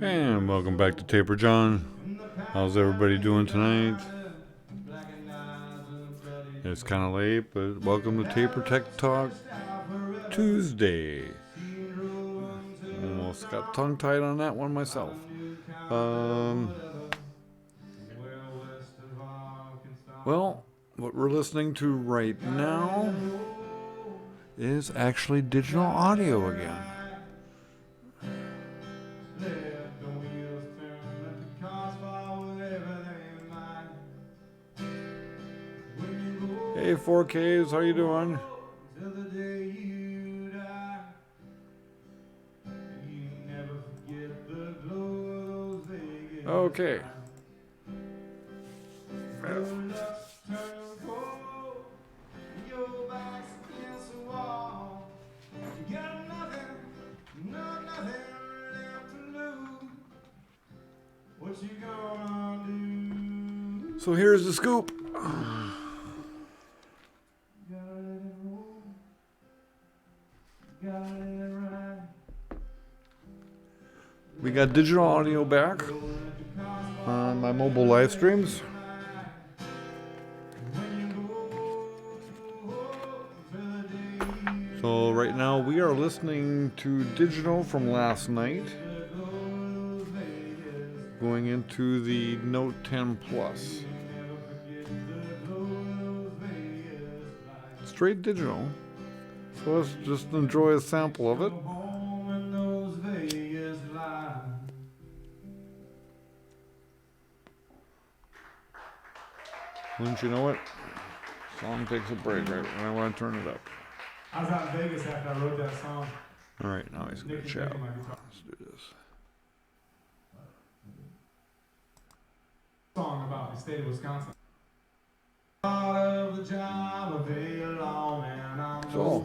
And welcome back to Taper John. How's everybody doing tonight? It's kind of late, but welcome to Taper Tech Talk Tuesday. Almost got tongue-tied on that one myself. Well, what we're listening to right now is actually digital audio again. Hey 4Ks, how you doing? Okay. So here's the scoop. We got digital audio back on my mobile live streams. So right now we are listening to digital from last night, going into the Note 10 Plus. Straight digital. So let's just enjoy a sample of it. Wouldn't you know it? Song takes a break right when I want to turn it up. I was out in Vegas after I wrote that song. Alright, now he's going to chat. Let's do this. Song about the state of Wisconsin. So,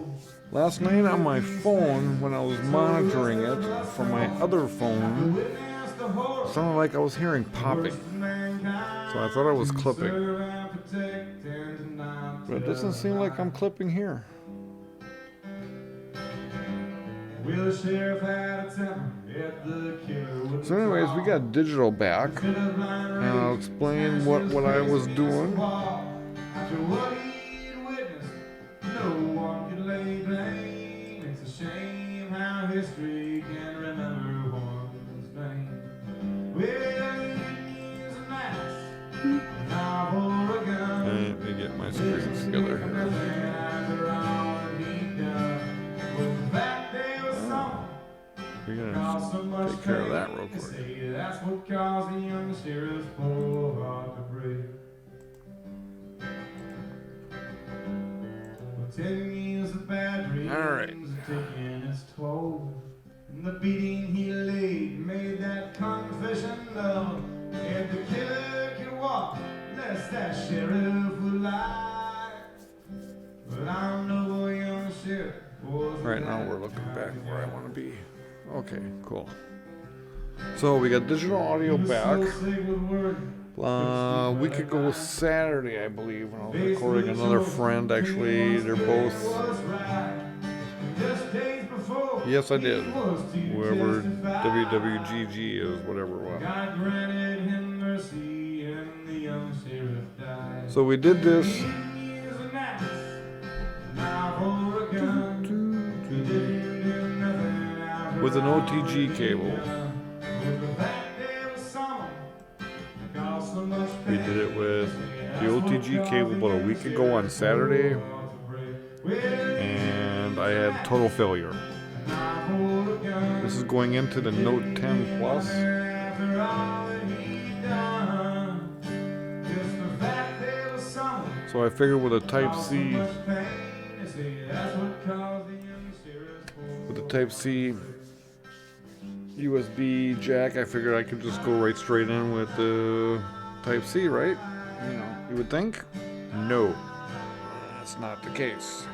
last night on my phone, when I was monitoring it from my other phone, it sounded like I was hearing popping. So I thought I was clipping. But it doesn't seem like I'm clipping here. So anyways, we got digital back. And I'll explain what I was doing. Let me get my screens together here. We're gonna take care of that real quick. That's what caused the young sheriff's poor heart to break. 10 years of bad dreams taking its toll. And the beating he laid made that confession dull. And the killer could walk, lest that sheriff would lie. But I'm no young sheriff. Right now we're looking back where I want to be. Okay, cool. So we got digital audio back. A week ago Saturday, I believe, when I was recording another friend. Actually, they're both. Yes, I did. Whoever WWGG is, whatever it was. So we did this. With an OTG cable. We did it with the OTG cable about a week ago on Saturday, and I had total failure. This is going into the Note 10 Plus. So I figured with a Type-C USB jack, I figured I could just go right straight in with the Type-C, right? You know, you would think? No, that's not the case.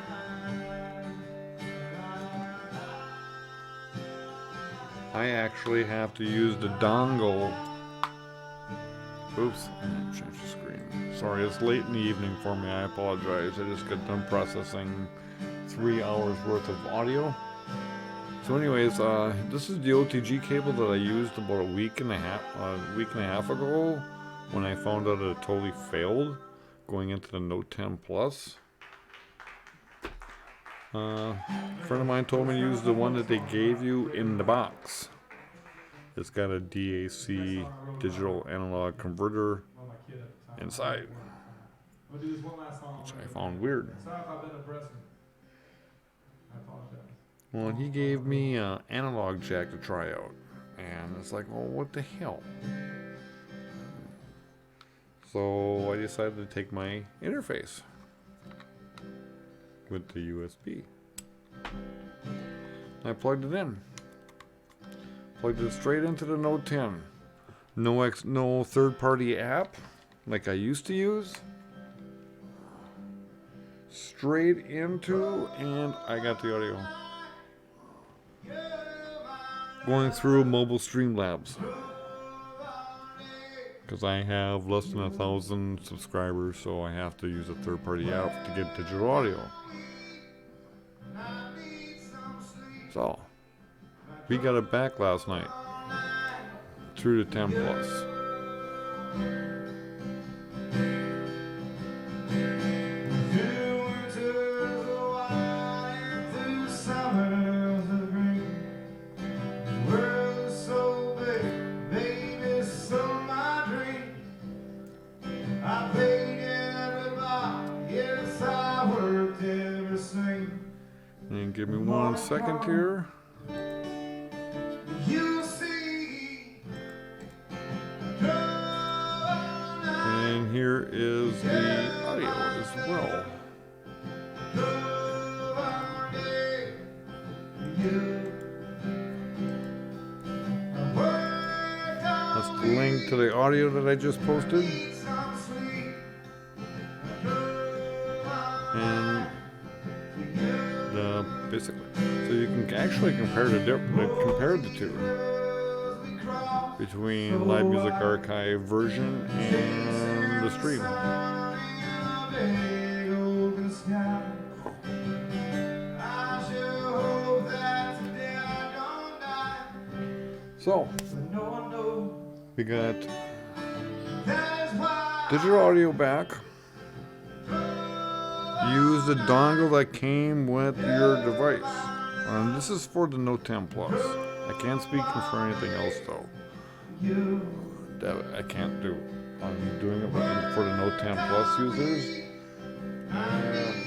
I actually have to use the dongle. Oops, change the screen. Sorry, it's late in the evening for me. I apologize. I just got done processing 3 hours worth of audio. So anyways, this is the OTG cable that I used about a week and a half ago when I found out it totally failed going into the Note 10 Plus. A friend of mine told me to use the one that they gave you in the box. It's got a DAC digital analog converter inside, which I found weird. Well, he gave me an analog jack to try out, and it's like, well, what the hell? So I decided to take my interface with the USB. I plugged it in. Plugged it straight into the Note 10. No third-party app like I used to use. Straight into, and I got the audio. Going through Mobile Streamlabs. Because I have less than 1,000 subscribers, so I have to use a third-party app to get digital audio. So, we got it back last night through the 10 Plus. And give me 1 second here. And here is the audio as well. That's the link to the audio that I just posted. And basically, so you can actually compare the two between Live Music Archive version and the stream. So we got digital audio back. Use the dongle that came with your device. And this is for the Note 10 Plus. I can't speak for anything else though. That I can't do. I'm doing it for the Note 10 Plus users. And,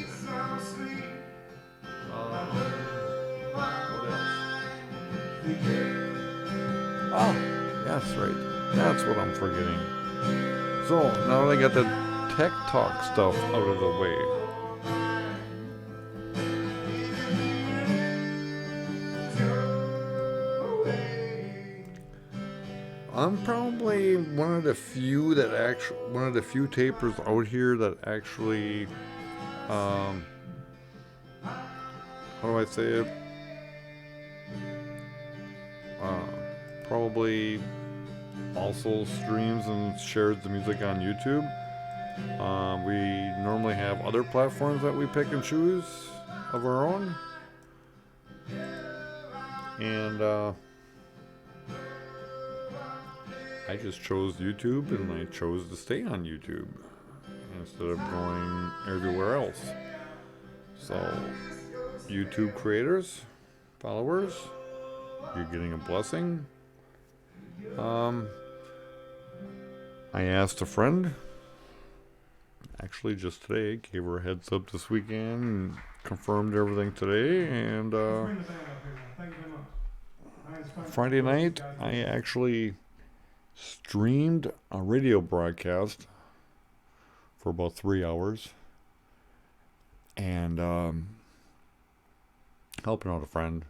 oh, that's right. That's what I'm forgetting. So now that I got the tech talk stuff out of the way, I'm probably one of the few tapers out here that actually, how do I say it? Probably also streams and shares the music on YouTube. We normally have other platforms that we pick and choose of our own. And, I just chose YouTube, and I chose to stay on YouTube instead of going everywhere else. So, YouTube creators, followers, you're getting a blessing. I asked a friend, actually just today, gave her a heads up this weekend, and confirmed everything today, and Friday night, I actually streamed a radio broadcast for about 3 hours, and helping out a friend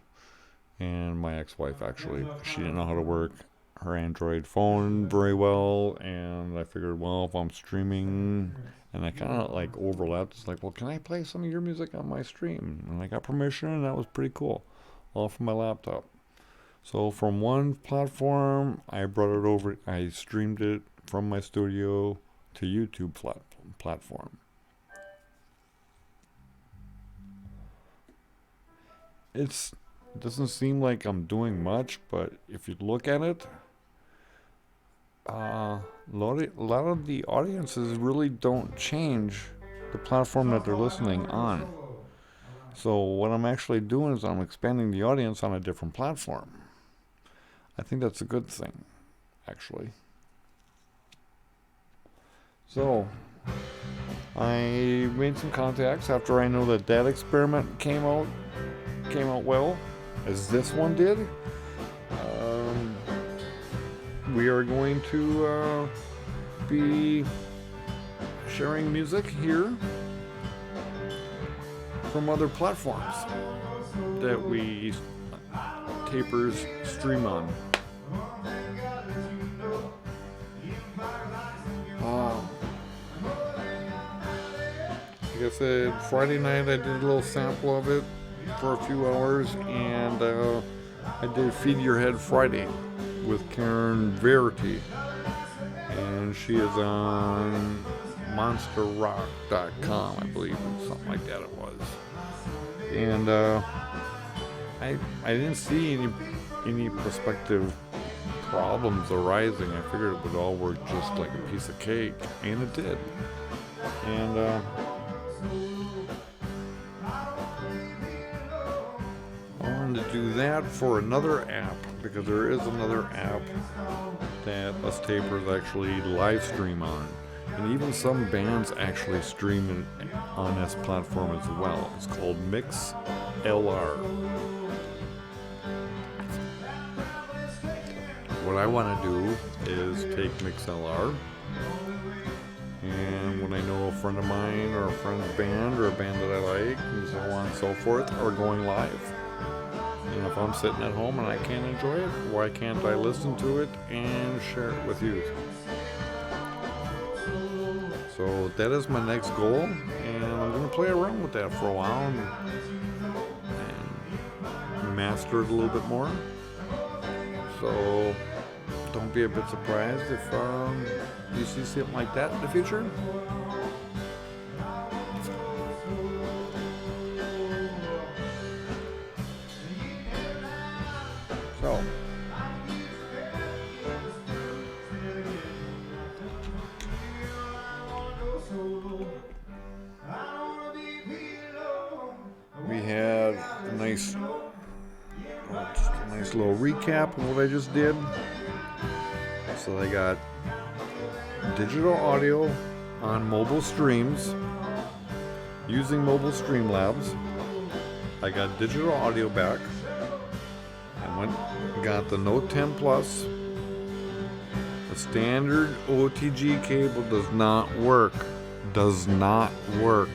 and my ex-wife. Actually, she didn't know how to work her Android phone very well, and I figured, well, if I'm streaming and I kind of like overlapped, it's like, well, can I play some of your music on my stream? And I got permission, and that was pretty cool, all from my laptop. So from one platform, I brought it over, I streamed it from my studio to YouTube platform. It doesn't seem like I'm doing much, but if you look at it, a lot of the audiences really don't change the platform that they're listening on. So what I'm actually doing is I'm expanding the audience on a different platform. I think that's a good thing, actually. So I made some contacts after I know that experiment came out well, as this one did. We are going to be sharing music here from other platforms that we tapers stream on. Like I said, Friday night I did a little sample of it for a few hours, and I did Feed Your Head Friday with Karen Verity, and she is on monsterrock.com, I believe, or something like that it was. And I didn't see any prospective problems arising. I figured it would all work just like a piece of cake, and it did. And I wanted to do that for another app, because there is another app that us tapers actually live stream on, and even some bands actually stream it on this platform as well. It's called MixLR. What I want to do is take MixLR, and when I know a friend of mine or a friend's band or a band that I like and so on and so forth are going live, and if I'm sitting at home and I can't enjoy it, why can't I listen to it and share it with you? So that is my next goal, and I'm going to play around with that for a while and master it a little bit more. So don't be a bit surprised if you see something like that in the future. So we had a nice little recap of what I just did. So I got digital audio on mobile streams using mobile Streamlabs. I got digital audio back. I got the Note 10 Plus. The standard OTG cable does not work. Does not work.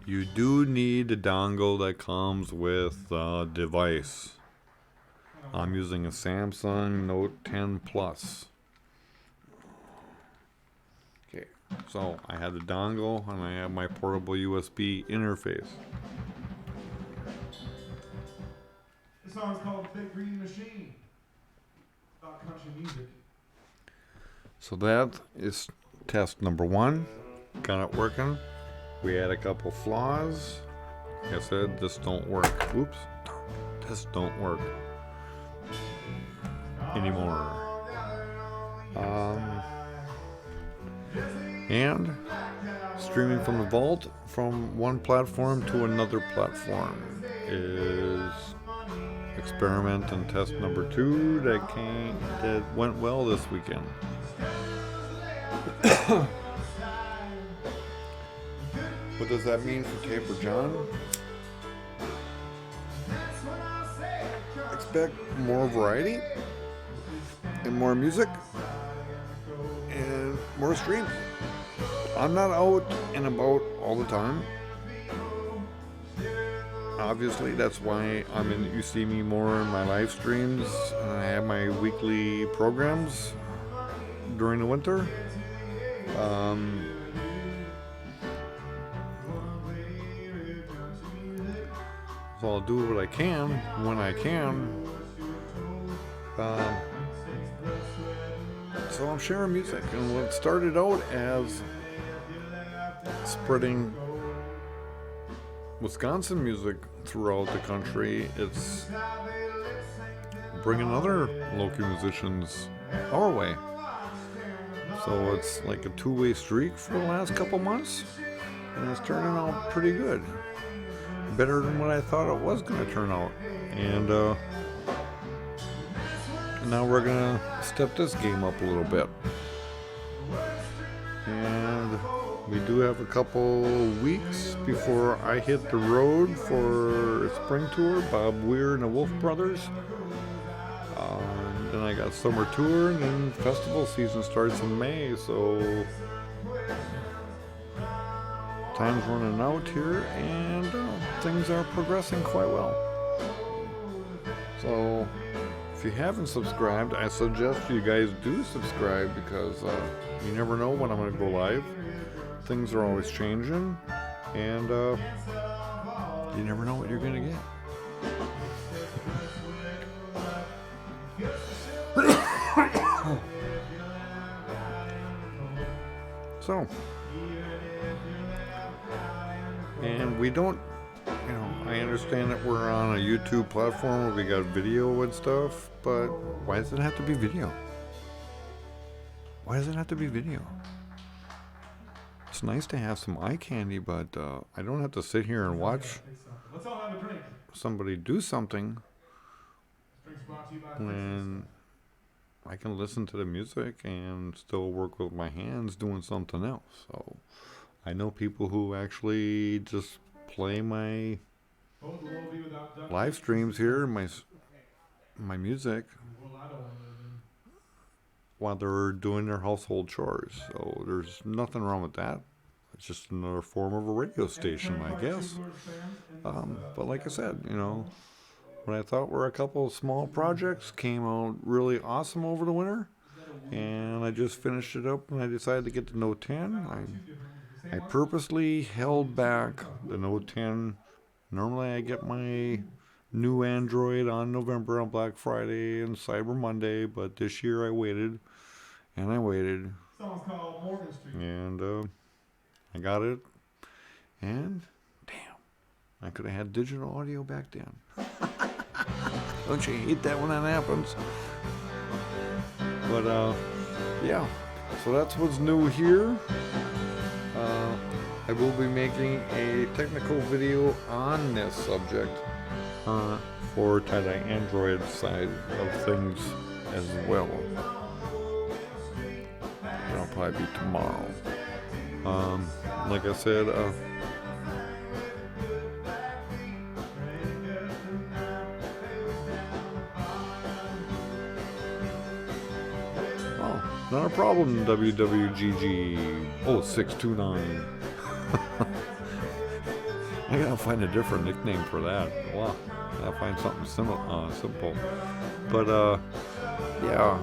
You do need a dongle that comes with the device. I'm using a Samsung Note 10 Plus. Okay, so I had the dongle and I have my portable USB interface. This song's called Big Green Machine. About country music. So that is test number 1. Got it working. We had a couple flaws. Like I said, this don't work. Oops. This don't work anymore. And streaming from the vault from one platform to another platform is experiment and test number 2 that went well this weekend. What does that mean for Taper John? Expect more variety and more music and more streams. I'm not out and about all the time. Obviously, that's why you see me more in my live streams. I have my weekly programs during the winter. So I'll do what I can when I can, So I'm sharing music, and what started out as spreading Wisconsin music throughout the country, it's bringing other local musicians our way. So it's like a two-way streak for the last couple months, and it's turning out pretty good. Better than what I thought it was going to turn out. And now we're going to step this game up a little bit. And we do have a couple weeks before I hit the road for a spring tour, Bob Weir and the Wolf Brothers. Then I got summer tour, and then festival season starts in May, so time's running out here, and things are progressing quite well. So if you haven't subscribed, I suggest you guys do subscribe, because you never know when I'm going to go live. Things are always changing, and you never know what you're going to get. So, and we don't, I understand that we're on a YouTube platform where we got video and stuff, but why does it have to be video? Why does it have to be video? It's nice to have some eye candy, but I don't have to sit here and watch somebody do something when I can listen to the music and still work with my hands doing something else. So I know people who actually just play my live streams here, my music, while they're doing their household chores. So there's nothing wrong with that. It's just another form of a radio station, I guess. But like I said, what I thought were a couple of small projects came out really awesome over the winter, and I just finished it up, and I decided to get the Note 10. I purposely held back the Note 10. Normally I get my new Android on November on Black Friday and Cyber Monday, but this year I waited, and I waited, and I got it, and damn, I could have had digital audio back then. Don't you hate that when that happens? But yeah, so that's what's new here. I will be making a technical video on this subject for the Android side of things as well. That'll probably be tomorrow. Like I said, not a problem, WWGG 0629. I gotta find a different nickname for that. Wow, I gotta find something simple. But yeah.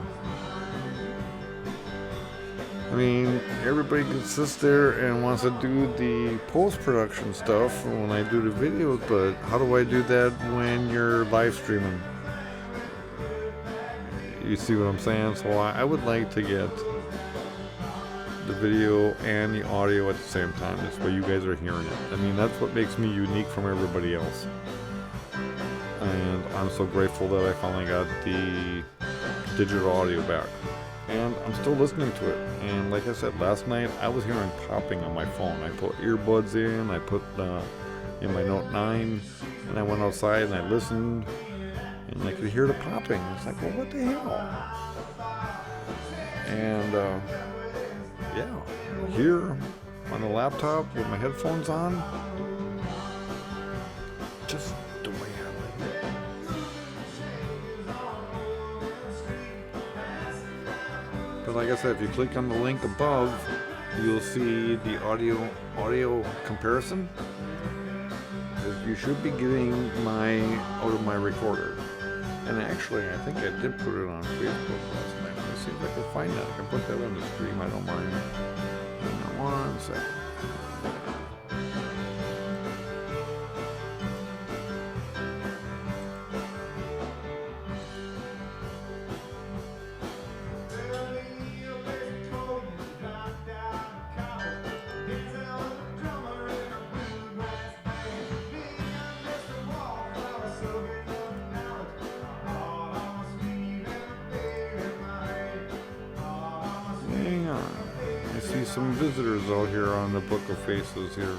I mean, everybody sits there and wants to do the post-production stuff when I do the videos, but how do I do that when you're live streaming? You see what I'm saying? So I would like to get the video and the audio at the same time. That's why you guys are hearing it. I mean, that's what makes me unique from everybody else. And I'm so grateful that I finally got the digital audio back. And I'm still listening to it. And like I said, last night I was hearing popping on my phone. I put earbuds in, I put in my Note 9, and I went outside and I listened, and I could hear the popping. It's like, well, what the hell? And yeah, here on the laptop with my headphones on, just the way I like it. But like I said, if you click on the link above, you'll see the audio comparison. You should be getting out of my recorder. And actually, I think I did put it on Facebook last night. Let's see if I can find that. I can put that on the stream. I don't mind. Hang on 1 second. I see some visitors out here on the Book of Faces here.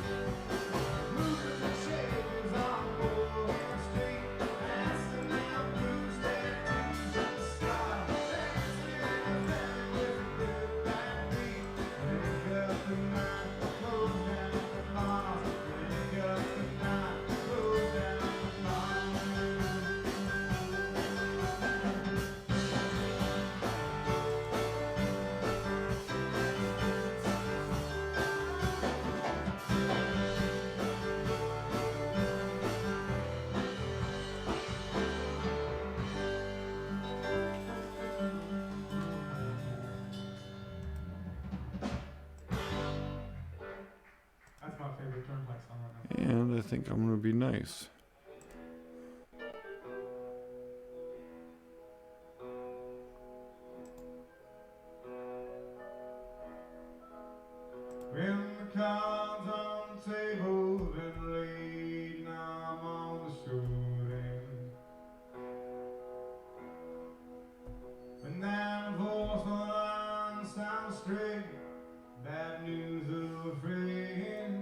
That's my favorite Turnpike song right now. And I think I'm gonna be nice. When the cards on the table been laid, now I'm on the short end. When that voice on the line sounds straight, bad news of a friend.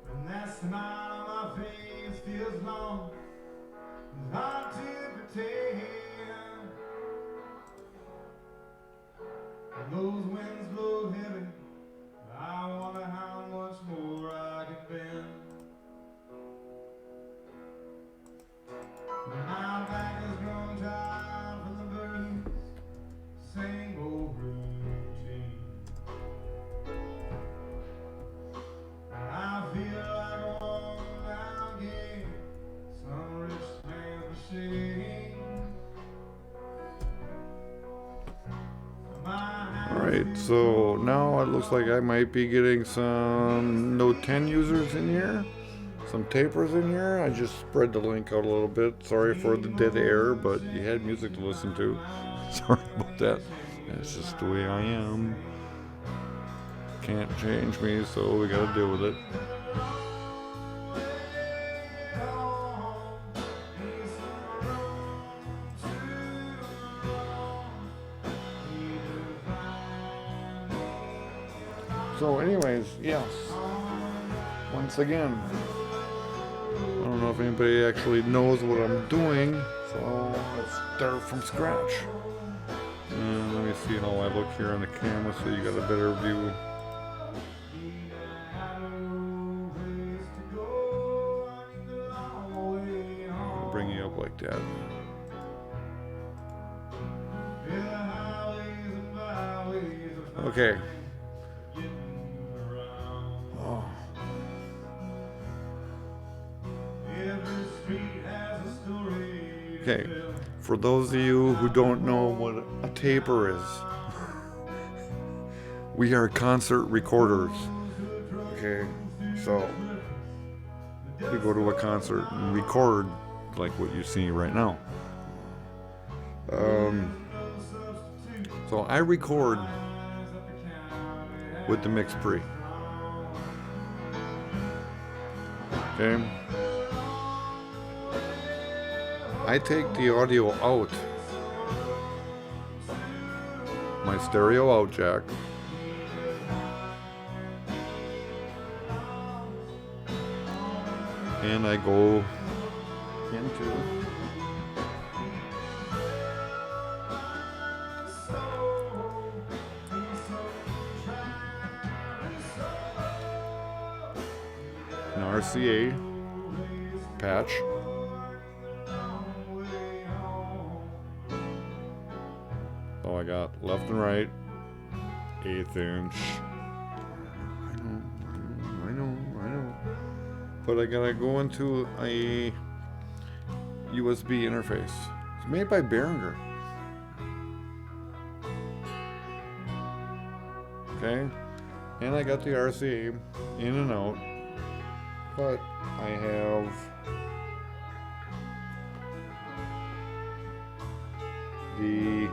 When that smile on my face feels long, it's hard to pretend. When those winds blow heavy, I wonder how much more I can bend. When my back has grown tired from the burdens, same old routine. And I feel like a worn down game, some rich man's machine. Alright, so now it looks like I might be getting some Note 10 users in here. Some tapers in here. I just spread the link out a little bit. Sorry for the dead air, but you had music to listen to. Sorry about that. That's just the way I am. Can't change me, so we gotta deal with it. So anyways, yes, once again, I don't know if anybody actually knows what I'm doing, so let's start from scratch. And let me see how I look here on the camera so you got a better view. I'll bring you up like that. Okay. Okay, for those of you who don't know what a taper is, we are concert recorders. Okay, so we go to a concert and record like what you see right now. So I record with the mix pre. Okay. I take the audio out, my stereo out jack, and I go into an RCA patch. So I got left and right, 1/8 inch. I know. But I gotta go into a USB interface. It's made by Behringer. Okay? And I got the RCA in and out. But I have the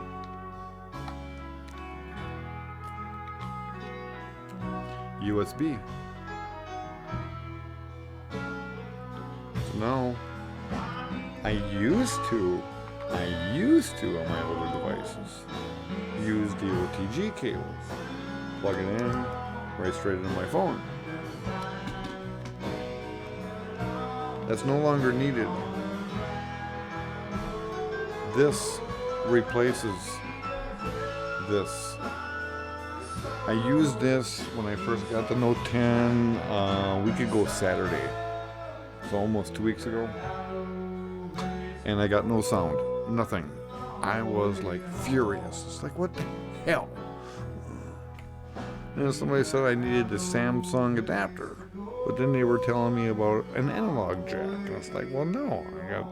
USB. So now I used to on my older devices use DOTG cable. Plug it in, right straight into my phone. That's no longer needed. This replaces this. I used this when I first got the Note 10 a week ago Saturday. So almost 2 weeks ago. And I got no sound. Nothing. I was like furious. It's like, what the hell? And somebody said I needed the Samsung adapter. But then they were telling me about an analog jack. And it's like, well, no. I got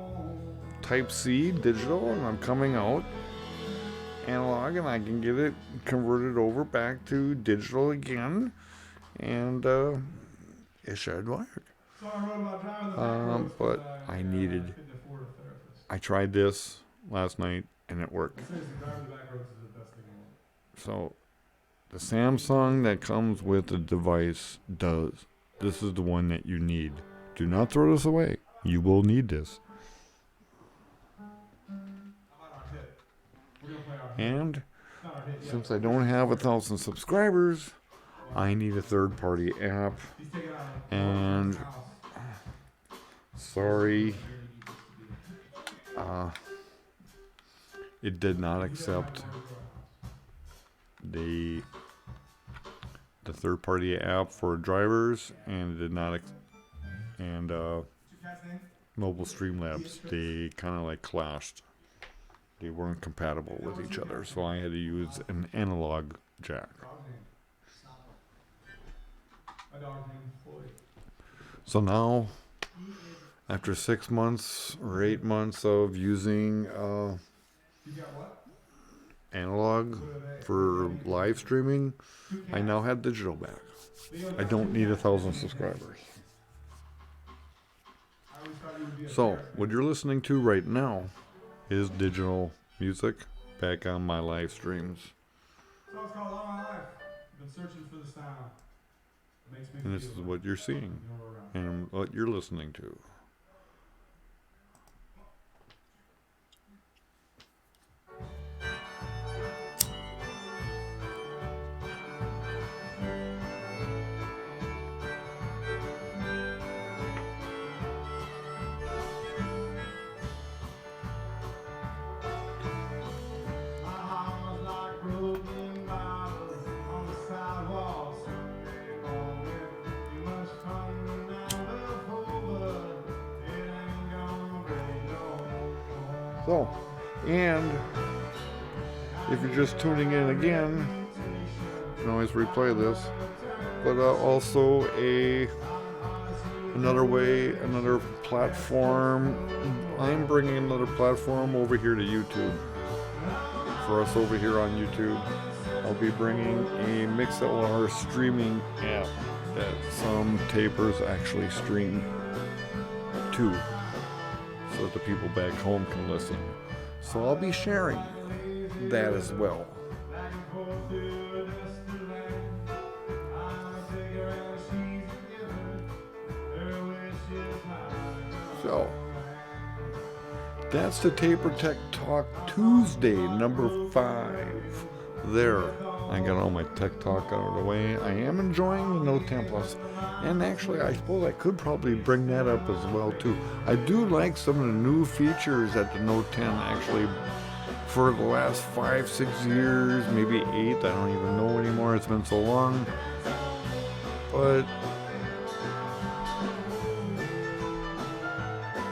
Type-C digital and I'm coming out analog and I can get it converted over back to digital again. And it should work. But I tried this last night and it worked. So the Samsung that comes with the device does. This is the one that you need. Do not throw this away. You will need this. And since I don't have 1,000 subscribers, I need a third-party app. And sorry, it did not accept the third-party app for drivers, and did not Mobile Streamlabs. They kind of like clashed. They weren't compatible with each other, so I had to use an analog jack. So now, after 6 months or 8 months of using analog for live streaming, I now have digital back. I don't need 1,000 subscribers. So, what you're listening to right now is digital music back on my live streams. And this is what you're seeing and what you're listening to. So, and if you're just tuning in again, you can always replay this. But also another platform. I'm bringing another platform over here to YouTube. For us over here on YouTube, I'll be bringing a MixLR streaming app that some tapers actually stream to, so that the people back home can listen. So I'll be sharing that as well. So that's the Taper Tech Talk Tuesday, number 5. There, I got all my tech talk out of the way. I am enjoying the Note 10 Plus, and actually I suppose I could probably bring that up as well too. I do like some of the new features at the Note 10 actually for the last 5-6 years, maybe 8, I don't even know anymore, it's been so long. But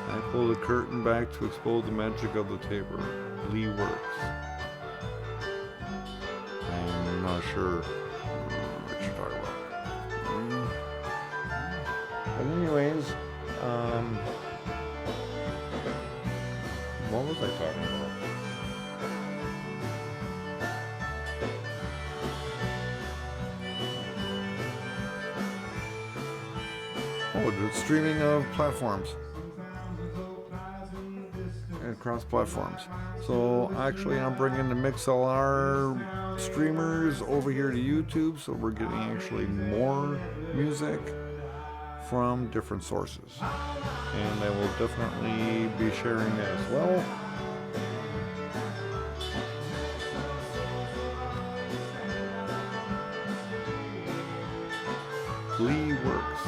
I pull the curtain back to expose the magic of the taper. Lee works. I'm not sure what you're talking about. But anyways, what was I talking about? Oh, the streaming of platforms. Across platforms. So actually I'm bringing the MixLR streamers over here to YouTube, so we're getting actually more music from different sources, and I will definitely be sharing that as well. Lee Works.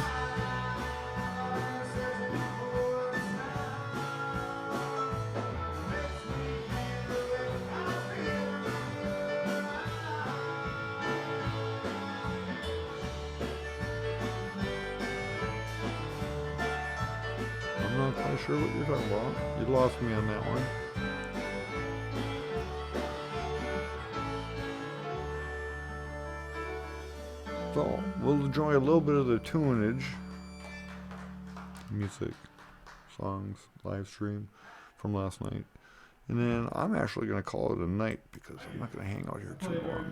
I'm not quite sure what you're talking about. You lost me on that one. So, we'll enjoy a little bit of the tunage, music, songs, live stream from last night. And then I'm actually going to call it a night because I'm not going to hang out here too long.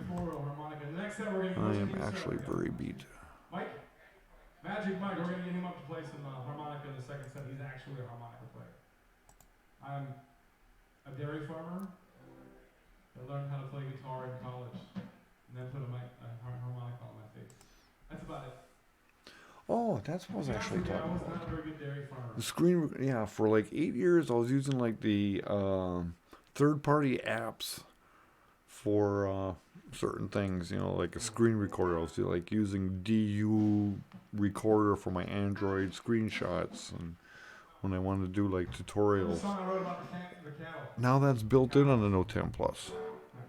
I am actually very beat. Mike? Magic Mike, we're going to get him up to play some harmonica in the second set. He's actually a harmonica player. I'm a dairy farmer. I learned how to play guitar in college and then put a harmonica on my face. That's about it. Oh, that's what I was actually talking I was about. not a very good dairy farmer. The screen, yeah, for like 8 years I was using like the third-party apps for certain things, you know, like a screen recorder. I was like using DU recorder for my Android screenshots and when I wanted to do like tutorials. The song I wrote about the cattle. Now that's built in on the Note 10 Plus. Not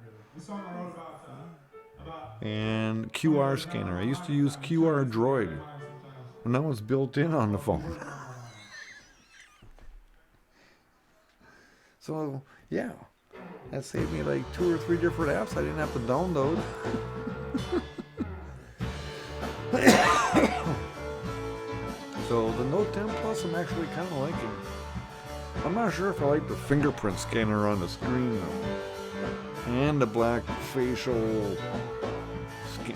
really. The song I wrote about And QR scanner. I used to use QR Droid. And now it's built in on the phone. So, yeah. That saved me like 2 or 3 different apps I didn't have to download. So, the Note 10 Plus I'm actually kind of liking. I'm not sure if I like the fingerprint scanner on the screen though. And the black facial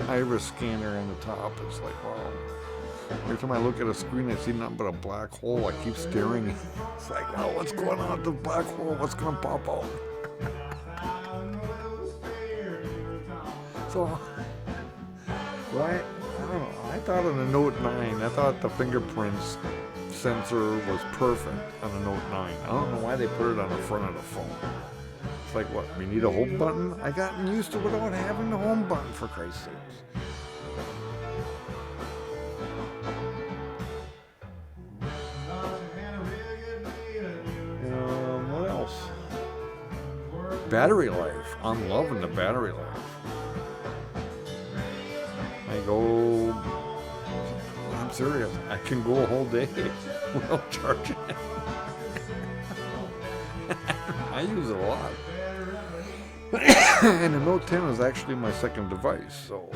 iris scanner on the top. It's like, wow. Every time I look at a screen, I see nothing but a black hole. I keep staring. It's like, wow, what's going on with the black hole? What's going to pop out? So, why? I don't know. I thought on the Note 9, I thought the fingerprints sensor was perfect on the Note 9. I don't know why they put it on the front of the phone. It's like, what, we need a home button? I gotten used to without having the home button, for Christ's sakes. What else? Battery life. I'm loving the battery life. I'm serious. I can go a whole day without charging it. I use it a lot. And the Note 10 is actually my second device, so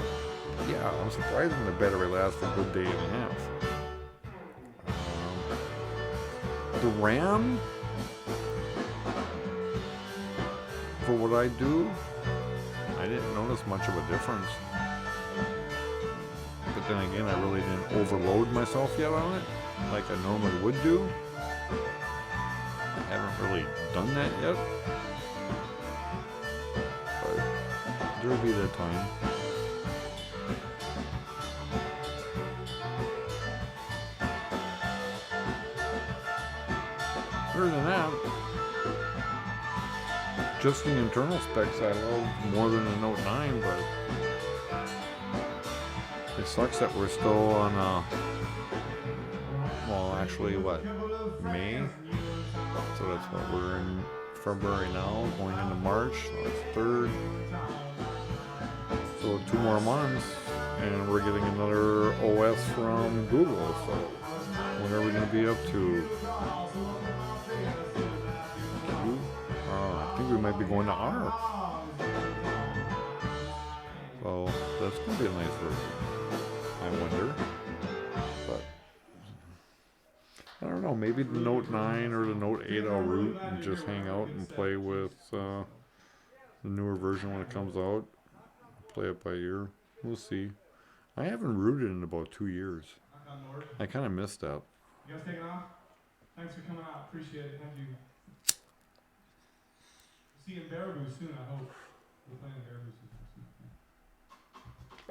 yeah, I'm surprised when the battery lasts a good day and a half. The RAM, for what I do, I didn't notice much of a difference. But then again, I really didn't overload myself yet on it, like I normally would do. I haven't really done that yet. But there'll be that time. Other than that, just the internal specs I love more than the Note 9, but it sucks that we're still on, well, actually, what, May? So that's what, we're in February now, going into March, so it's 3rd. So 2 more months, and we're getting another OS from Google, so when are we going to be up to? I think we might be going to R. So that's going to be a nice version, I wonder. But I don't know, maybe the Note 9 or the Note 8 I'll root and just hang out and play with the newer version when it comes out. Play it by ear. We'll see. I haven't rooted in about 2 years. I kind of missed that. You guys taking off? Thanks for coming out. Appreciate it. Thank you. See you in Baraboo soon, I hope. We're playing in Baraboo soon.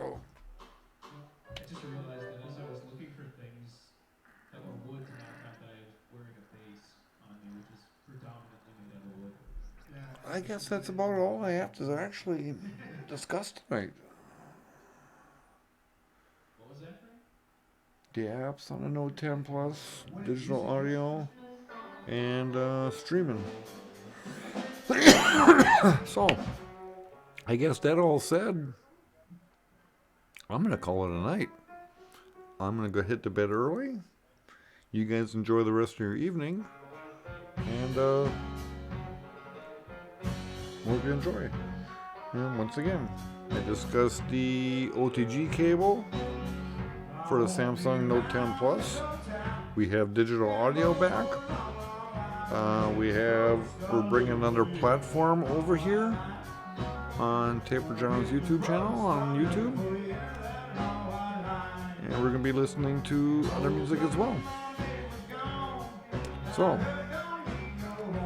Oh. I just realized that as I was looking for things that were wood to mount that I was wearing a bass on me, which is predominantly made out of wood. Yeah. I guess that's about all I have to actually discuss tonight. What was that, Frank? the apps on the Note 10 Plus, digital audio, and streaming. So, I guess that all said, I'm going to call it a night. I'm going to go hit to bed early. You guys enjoy the rest of your evening. And hope you enjoy. And once again, I discussed the OTG cable for the Samsung Note 10 Plus. We have digital audio back. We're bringing another platform over here on Taper John's YouTube channel on YouTube. And we're going to be listening to other music as well. So,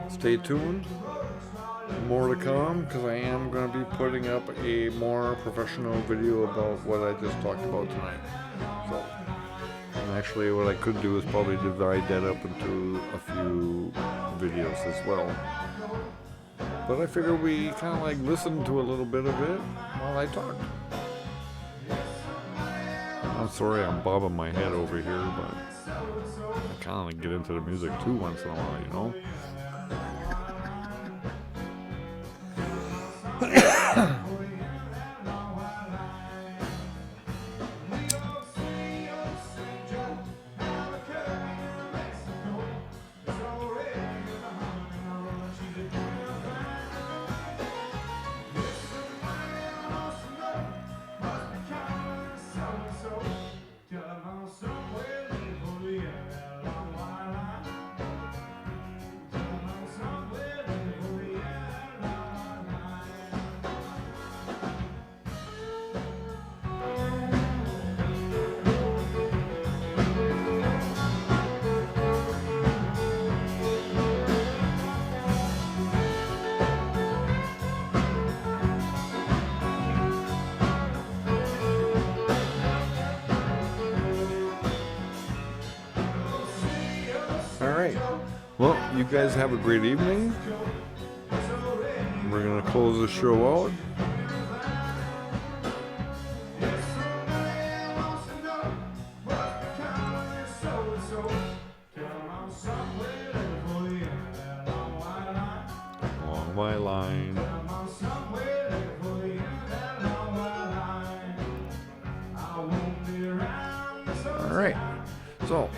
stay tuned. More to come, because I am going to be putting up a more professional video about what I just talked about tonight. So, and actually what I could do is probably divide that up into a few videos as well. But I figure we kind of like listen to a little bit of it while I talk. I'm sorry I'm bobbing my head over here, but I kind of like get into the music too once in a while, you know? Alright, well, you guys have a great evening. We're going to close the show out. Along my line. Alright, so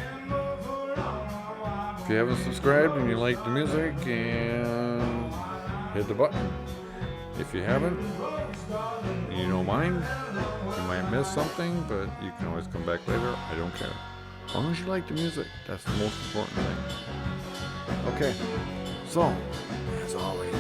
if you haven't subscribed and you like the music, and hit the button. If you haven't, and you don't mind, you might miss something, but you can always come back later. I don't care. As long as you like the music, that's the most important thing. Okay, so, as always,